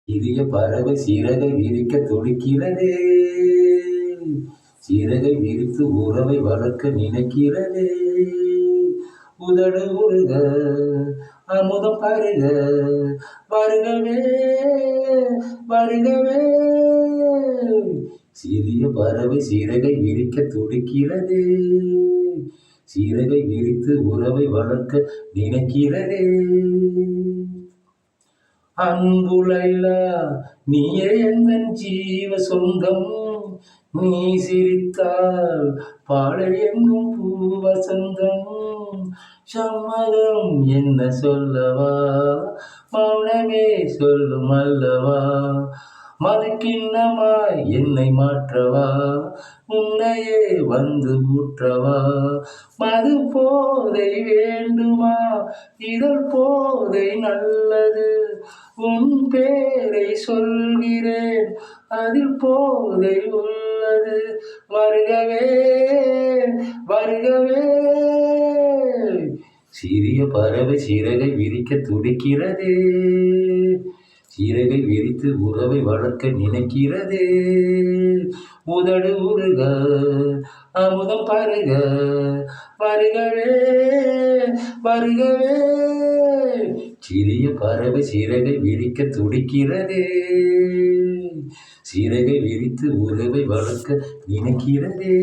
சிறிய பறவை சிறகை விரிக்க துடிக்கிறதே, சிறகை விரித்து உறவை வளர்க்க நினைக்கிறதே. உதடு உருக அமுதம் பருக வருகவே வருகவே. சிறிய பறவை சிறகை விரிக்க துடிக்கிறதே, சிறகை விரித்து உறவை வளர்க்க நினைக்கிறதே. அன்புலைலா நீயே எந்தன் ஜீவ சொந்தம், நீ சிரித்தால் பாடல் எங்கும் பூவசந்தம். சம்மதம் என்ன சொல்லவா, மௌனமே சொல்லும் அல்லவா. மதுக்கிண்ணமாய் என்னை மாற்றவா, உன்னையே வந்து ஊற்றவா. மது போதை வேண்டுமா, இதழ் போதை நல்லது. உன் பேரை சொல்கிறேன், அதில் போதை உள்ளது. வருகவே வருகவே. சிறிய பறவை சிறகை விரிக்க துடிக்கிறதே, சிறகை விரித்து உறவை வளர்க்க நினைக்கிறதே. உதடு உருக அமுதம் பருக வருகவே வருகவே. சிறிய பறவை சிறகை விரிக்க துடிக்கிறதே, சிறகை விரித்து உறவை வளர்க்க நினைக்கிறதே.